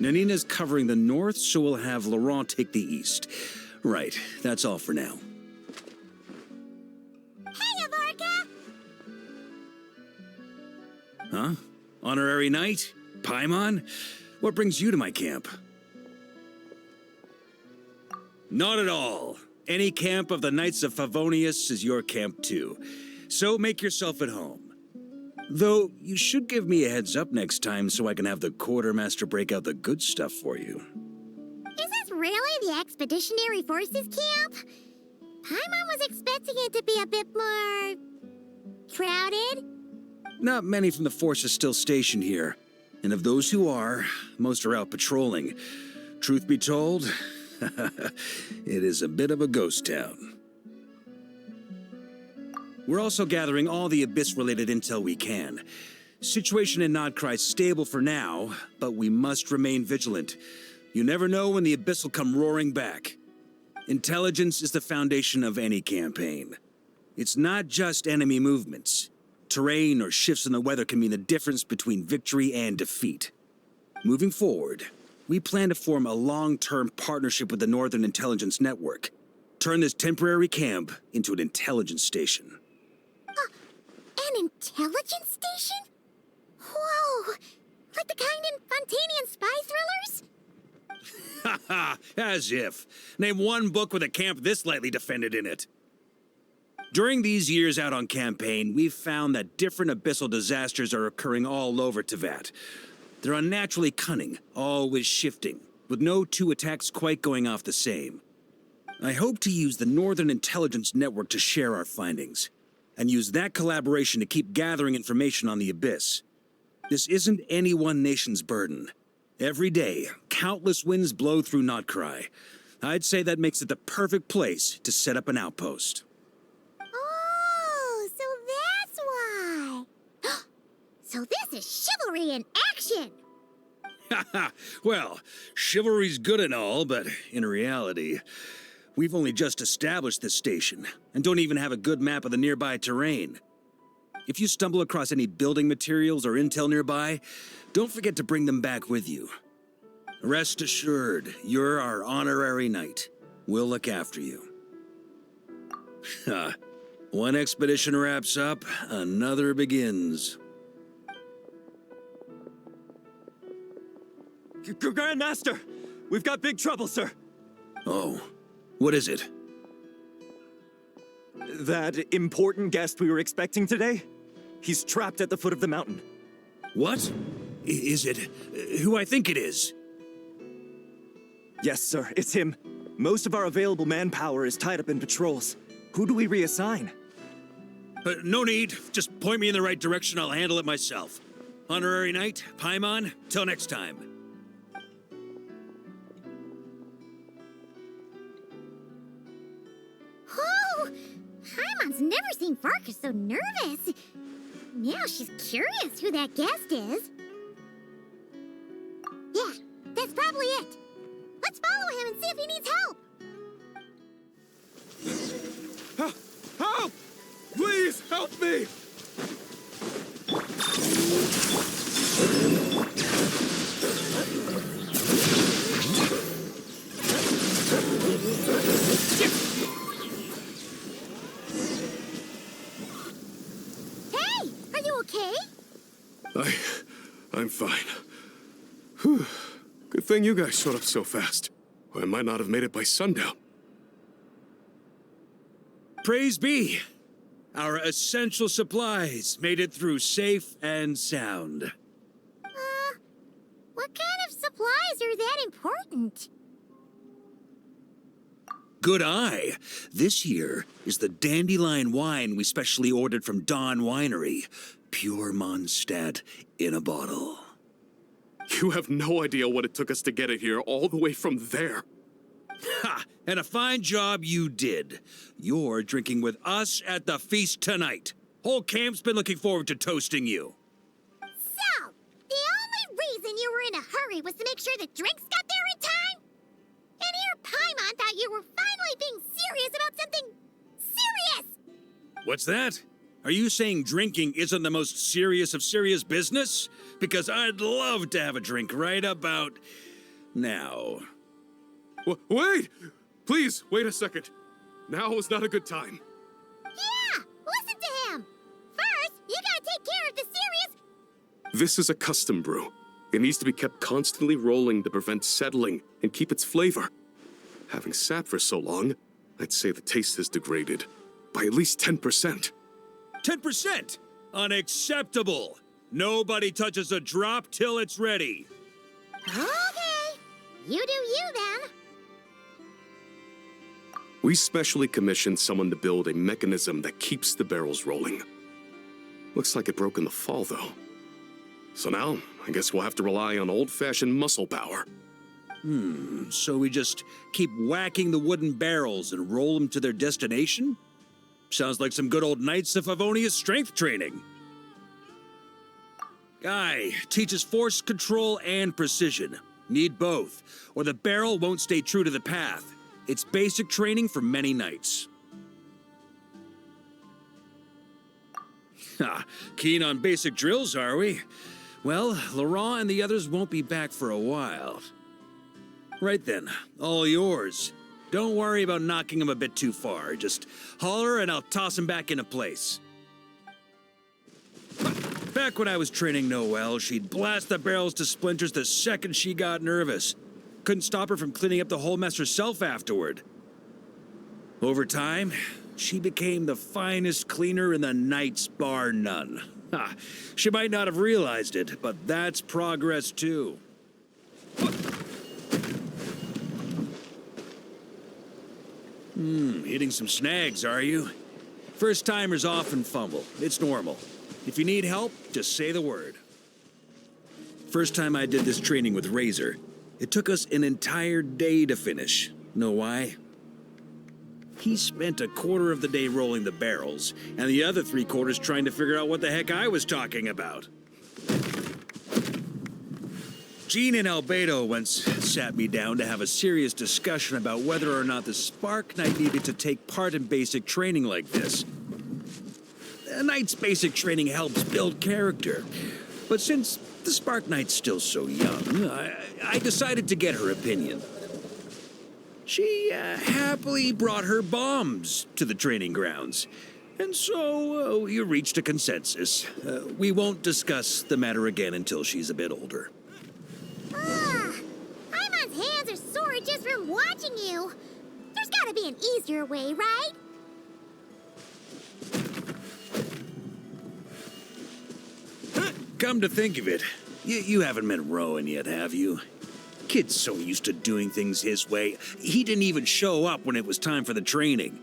Nanina's covering the north, so we'll have Laurent take the east. Right, that's all for now. Hey, Avarka! Huh? Honorary Knight? Paimon? What brings you to my camp? Not at all. Any camp of the Knights of Favonius is your camp too. So make yourself at home. Though, you should give me a heads up next time so I can have the Quartermaster break out the good stuff for you. Is this really the Expeditionary Forces camp? Paimon was expecting it to be a bit more... crowded? Not many from the force are still stationed here. And of those who are, most are out patrolling. Truth be told, it is a bit of a ghost town. We're also gathering all the Abyss-related intel we can. Situation in Nodcry's stable for now, but we must remain vigilant. You never know when the Abyss will come roaring back. Intelligence is the foundation of any campaign. It's not just enemy movements. Terrain or shifts in the weather can mean the difference between victory and defeat. Moving forward, we plan to form a long-term partnership with the Northern Intelligence Network. Turn this temporary camp into an intelligence station. An intelligence station? Whoa! Like the kind in Fontanian spy thrillers? Haha, as if. Name one book with a camp this lightly defended in it. During these years out on campaign, we've found that different abyssal disasters are occurring all over Teyvat. They're unnaturally cunning, always shifting, with no two attacks quite going off the same. I hope to use the Northern Intelligence Network to share our findings, and use that collaboration to keep gathering information on the Abyss. This isn't any one nation's burden. Every day, countless winds blow through Nodcry. I'd say that makes it the perfect place to set up an outpost. Oh, so that's why. So this is chivalry in action. Haha, well, chivalry's good and all, but in reality, we've only just established this station, and don't even have a good map of the nearby terrain. If you stumble across any building materials or intel nearby, don't forget to bring them back with you. Rest assured, you're our honorary knight. We'll look after you. One expedition wraps up, another begins. Grandmaster! We've got big trouble, sir! Oh, what is it? That important guest we were expecting today? He's trapped at the foot of the mountain. What? Is it who I think it is? Yes, sir, it's him. Most of our available manpower is tied up in patrols. Who do we reassign? No need. Just point me in the right direction. I'll handle it myself. Honorary Knight, Paimon, till next time. Oh, Paimon's never seen Varka so nervous. Now she's curious who that guest is. Yeah, that's probably it. Let's follow him and see if he needs help. Help! Please, help me! Hey, are you okay? I'm fine. Whew. Good thing you guys showed up so fast. Or I might not have made it by sundown. Praise be. Our essential supplies made it through safe and sound. What kind of supplies are that important? Good eye. This here is the dandelion wine we specially ordered from Dawn Winery. Pure Mondstadt in a bottle. You have no idea what it took us to get it here, all the way from there. Ha! And a fine job you did. You're drinking with us at the feast tonight. Whole camp's been looking forward to toasting you. So, the only reason you were in a hurry was to make sure the drinks got there in time? And here Paimon thought you were finally being serious about something serious! What's that? Are you saying drinking isn't the most serious of serious business? Because I'd love to have a drink right about now. Wait! Please, wait a second. Now is not a good time. Yeah! Listen to him! First, you gotta take care of the serious... This is a custom brew. It needs to be kept constantly rolling to prevent settling and keep its flavor. Having sat for so long, I'd say the taste has degraded by at least 10%. 10%! Unacceptable! Nobody touches a drop till it's ready. Okay. You do you, then. We specially commissioned someone to build a mechanism that keeps the barrels rolling. Looks like it broke in the fall, though. So now, I guess we'll have to rely on old-fashioned muscle power. So we just keep whacking the wooden barrels and roll them to their destination? Sounds like some good old Knights of Favonius strength training. Guy teaches force control and precision. Need both, or the barrel won't stay true to the path. It's basic training for many knights. Ha, keen on basic drills, are we? Well, Laurent and the others won't be back for a while. Right then, all yours. Don't worry about knocking him a bit too far. Just holler and I'll toss him back into place. Back when I was training Noelle, she'd blast the barrels to splinters the second she got nervous. Couldn't stop her from cleaning up the whole mess herself afterward. Over time, she became the finest cleaner in the Knights, bar none. Ha, she might not have realized it, but that's progress too. Hitting some snags, are you? First-timers often fumble. It's normal. If you need help, just say the word. First time I did this training with Razor, it took us an entire day to finish. Know why? He spent a quarter of the day rolling the barrels, and the other 3/4 trying to figure out what the heck I was talking about. Jean and Albedo once sat me down to have a serious discussion about whether or not the Spark Knight needed to take part in basic training like this. A Knight's basic training helps build character, but since the Spark Knight's still so young, I decided to get her opinion. She happily brought her bombs to the training grounds, and so we reached a consensus. We won't discuss the matter again until she's a bit older. Paimon's hands are sore just from watching you. There's gotta be an easier way, right? Come to think of it, you haven't met Rowan yet, have you? Kid's so used to doing things his way, he didn't even show up when it was time for the training.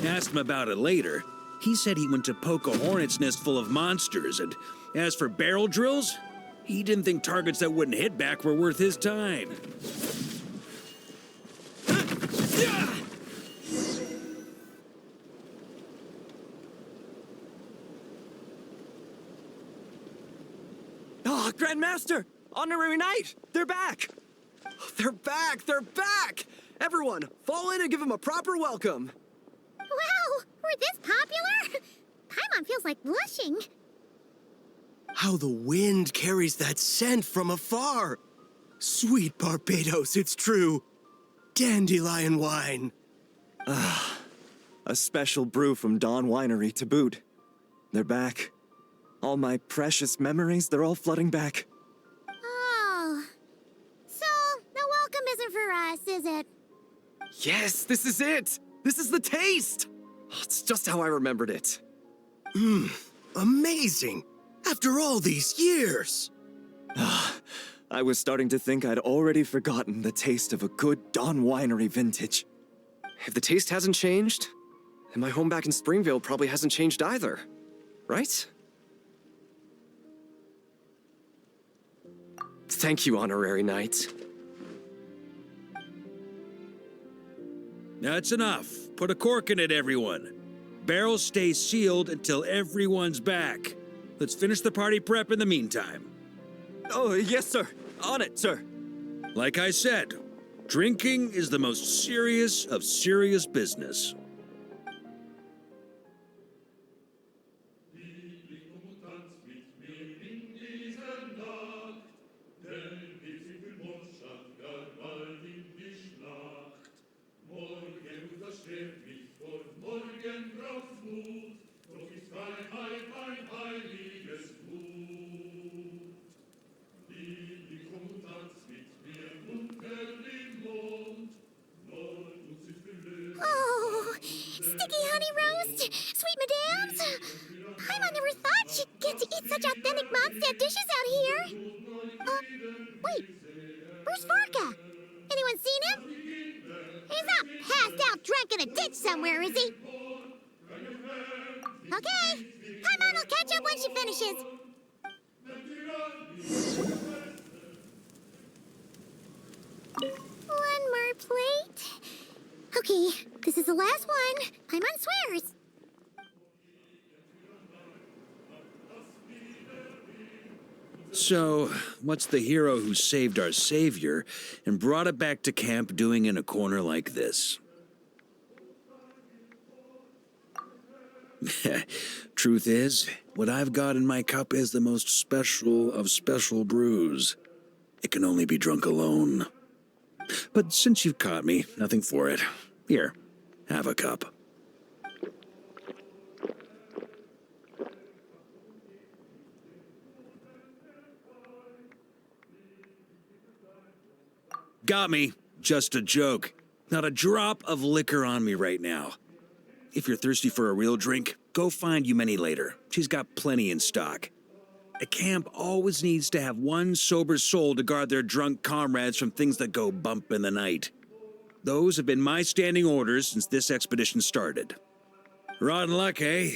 Asked him about it later. He said he went to poke a hornet's nest full of monsters, and as for barrel drills, he didn't think targets that wouldn't hit back were worth his time. Ah, Grandmaster! Honorary Knight! They're back! They're back! They're back! Everyone, fall in and give them a proper welcome. Wow, we're this popular? Paimon feels like blushing. How the wind carries that scent from afar. Sweet Barbados, it's true. Dandelion wine. A special brew from Dawn Winery to boot. They're back. All my precious memories, they're all flooding back. Oh. So, the welcome isn't for us, is it? Yes, this is it! This is the taste! Oh, it's just how I remembered it. Amazing. After all these years. I was starting to think I'd already forgotten the taste of a good Dawn Winery vintage. If the taste hasn't changed, then my home back in Springvale probably hasn't changed either. Right? Thank you, Honorary Knight. That's enough. Put a cork in it, everyone. Barrels stay sealed until everyone's back. Let's finish the party prep in the meantime. Oh, yes, sir. On it, sir. Like I said, drinking is the most serious of serious business. Mondstadt dishes out here. Wait. Where's Vorka? Anyone seen him? He's not passed out drunk in a ditch somewhere, is he? Okay. Paimon will catch up when she finishes. One more plate. Okay, this is the last one. Paimon swears. So, what's the hero who saved our savior and brought it back to camp doing in a corner like this? Truth is, what I've got in my cup is the most special of special brews. It can only be drunk alone. But since you've caught me, nothing for it. Here, have a cup. Got me. Just a joke. Not a drop of liquor on me right now. If you're thirsty for a real drink, go find Yumeni later. She's got plenty in stock. A camp always needs to have one sober soul to guard their drunk comrades from things that go bump in the night. Those have been my standing orders since this expedition started. Rotten luck, eh?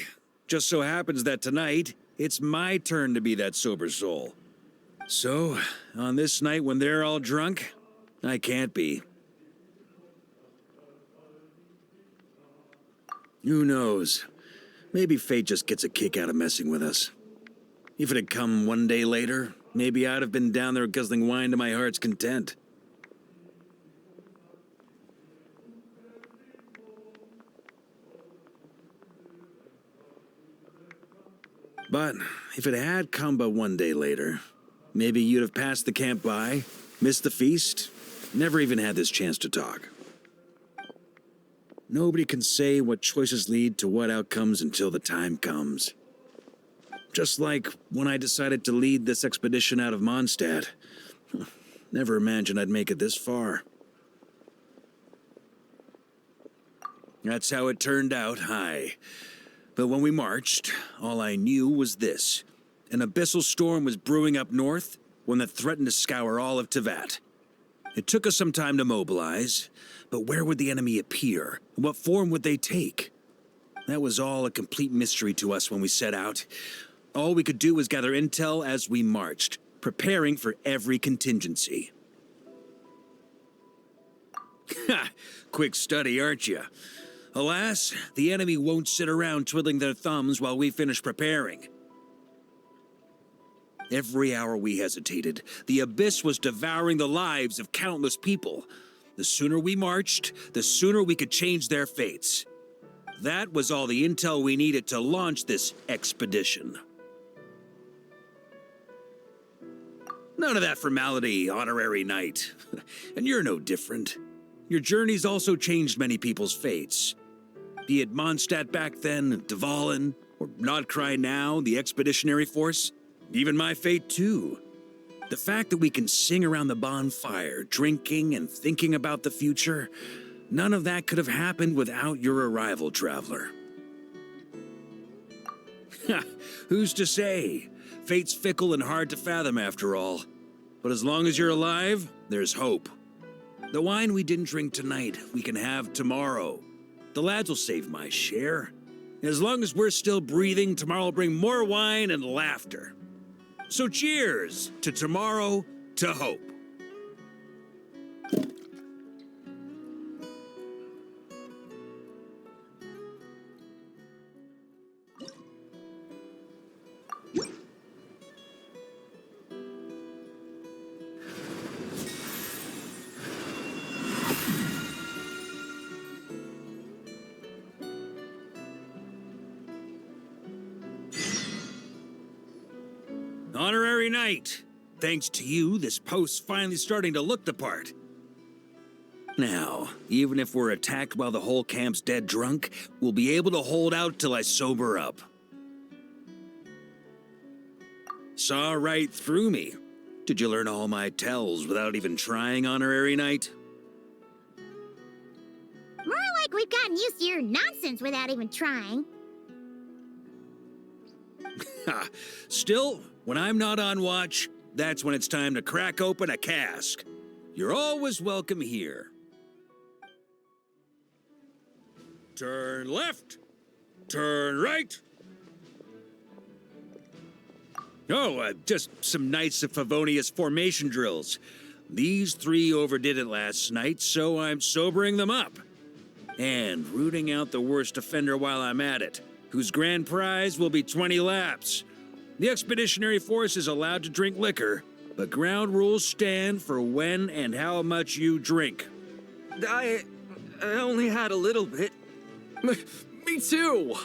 Just so happens that tonight, it's my turn to be that sober soul. So, on this night when they're all drunk, I can't be. Who knows? Maybe fate just gets a kick out of messing with us. If it had come one day later, maybe I'd have been down there guzzling wine to my heart's content. But if it had come but one day later, maybe you'd have passed the camp by, missed the feast, never even had this chance to talk. Nobody can say what choices lead to what outcomes until the time comes. Just like when I decided to lead this expedition out of Mondstadt. Never imagined I'd make it this far. That's how it turned out, aye. But when we marched, all I knew was this. An abyssal storm was brewing up north, one that threatened to scour all of Teyvat. It took us some time to mobilize, but where would the enemy appear? What form would they take? That was all a complete mystery to us when we set out. All we could do was gather intel as we marched, preparing for every contingency. Ha! Quick study, aren't you? Alas, the enemy won't sit around twiddling their thumbs while we finish preparing. Every hour we hesitated, the abyss was devouring the lives of countless people. The sooner we marched, the sooner we could change their fates. That was all the intel we needed to launch this expedition. None of that formality, honorary knight. And you're no different. Your journey's also changed many people's fates. Be it Mondstadt back then, Dvalin, or Nodcry now, the expeditionary force. Even my fate, too. The fact that we can sing around the bonfire, drinking and thinking about the future, none of that could have happened without your arrival, traveler. Who's to say? Fate's fickle and hard to fathom, after all. But as long as you're alive, there's hope. The wine we didn't drink tonight, we can have tomorrow. The lads will save my share. As long as we're still breathing, tomorrow will bring more wine and laughter. So cheers to tomorrow, to hope. Honorary Knight, thanks to you, this post's finally starting to look the part. Now, even if we're attacked while the whole camp's dead drunk, we'll be able to hold out till I sober up. Saw right through me. Did you learn all my tells without even trying, Honorary Knight? More like we've gotten used to your nonsense without even trying. Still, When I'm not on watch, that's when it's time to crack open a cask. You're always welcome here. Turn left. Turn right. Oh, just some nights of Favonius formation drills. These three overdid it last night, so I'm sobering them up. And rooting out the worst offender while I'm at it, whose grand prize will be 20 laps. The Expeditionary Force is allowed to drink liquor, but ground rules stand for when and how much you drink. I only had a little bit. Me too!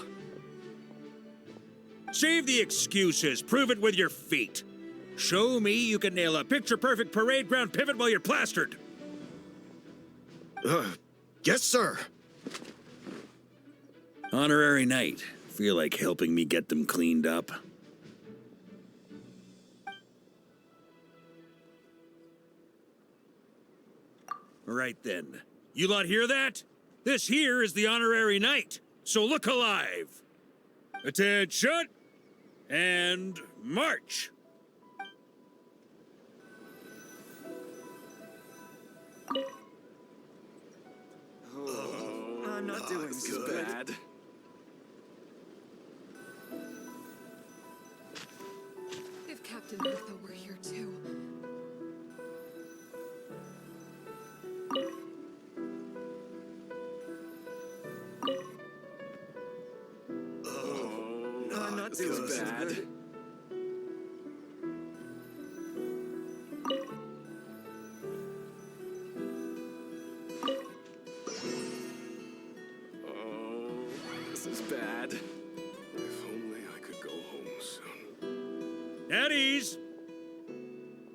Save the excuses, prove it with your feet. Show me you can nail a picture-perfect parade ground pivot while you're plastered. Yes, sir. Honorary Knight. Feel like helping me get them cleaned up? Right then. You lot hear that? This here is the Honorary Knight, so look alive. Attention, and march. I'm not doing so bad. If Captain Bertha were here too. I'm not doing bad. This is bad. If only I could go home soon. At ease.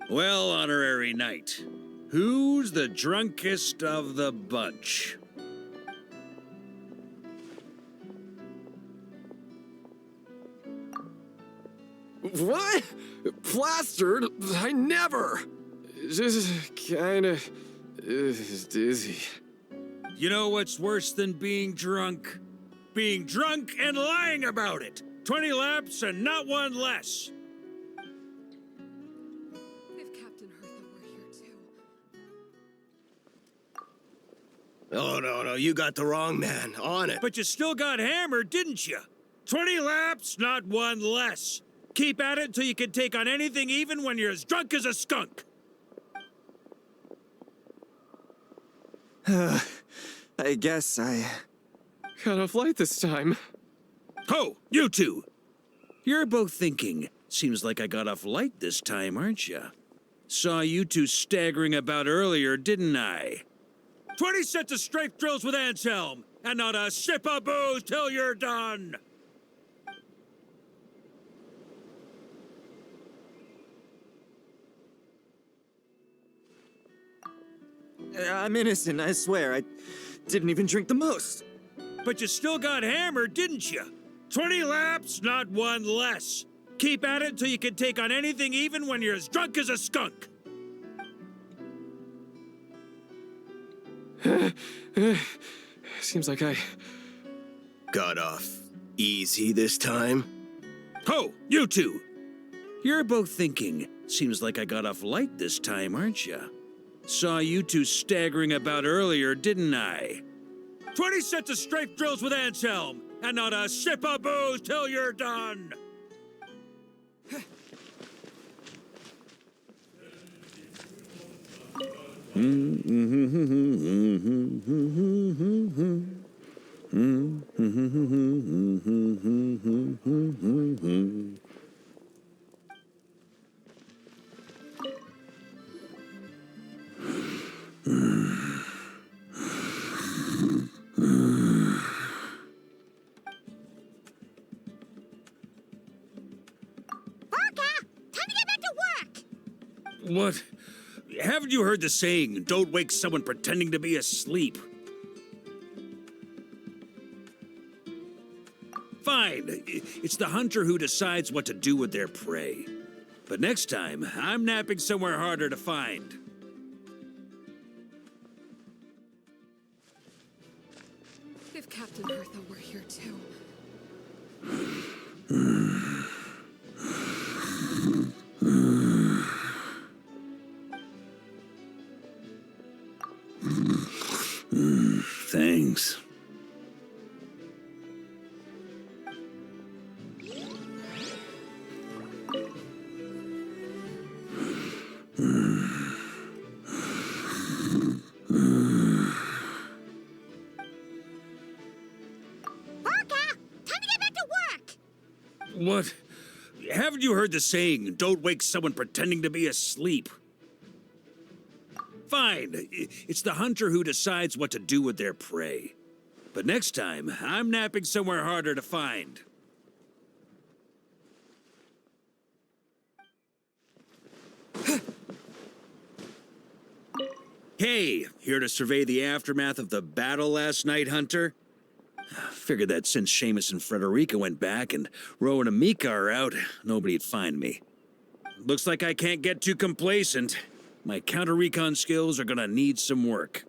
Well, Honorary Knight, who's the drunkest of the bunch? What? Plastered? I never! Just kinda dizzy. You know what's worse than being drunk? Being drunk and lying about it. 20 laps and not one less. If Captain Hertha were here too. Oh, no, you got the wrong man. On it. But you still got hammered, didn't you? 20 laps, not one less. Keep at it until you can take on anything, even when you're as drunk as a skunk. I guess I got off light this time. Ho, you two! You're both thinking, seems like I got off light this time, aren't you? Saw you two staggering about earlier, didn't I? 20 sets of strength drills with Anselm, and not a sip of booze till you're done! I'm innocent, I swear. I didn't even drink the most. But you still got hammered, didn't you? 20 laps, not one less. Keep at it until you can take on anything, even when you're as drunk as a skunk. Seems like I Got off easy this time. Ho, you two! You're both thinking, seems like I got off light this time, aren't you? Saw you two staggering about earlier, didn't I? 20 sets of strength drills with Anselm, and not a sip of booze till you're done! What? Haven't you heard the saying, don't wake someone pretending to be asleep? Fine. It's the hunter who decides what to do with their prey. But next time, I'm napping somewhere harder to find. If Captain Hertha were here too. Thanks. Vorka, time to get back to work. What? Haven't you heard the saying, don't wake someone pretending to be asleep? Fine. It's the hunter who decides what to do with their prey. But next time, I'm napping somewhere harder to find. Hey, here to survey the aftermath of the battle last night, Hunter? Figured that since Seamus and Frederica went back and Rowan and Mika are out, nobody'd find me. Looks like I can't get too complacent. My counter-recon skills are gonna need some work.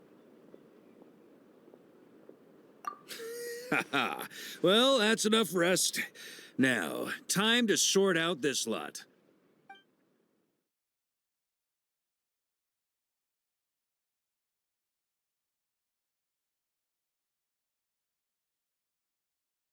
Haha. Well, that's enough rest. Now, time to sort out this lot.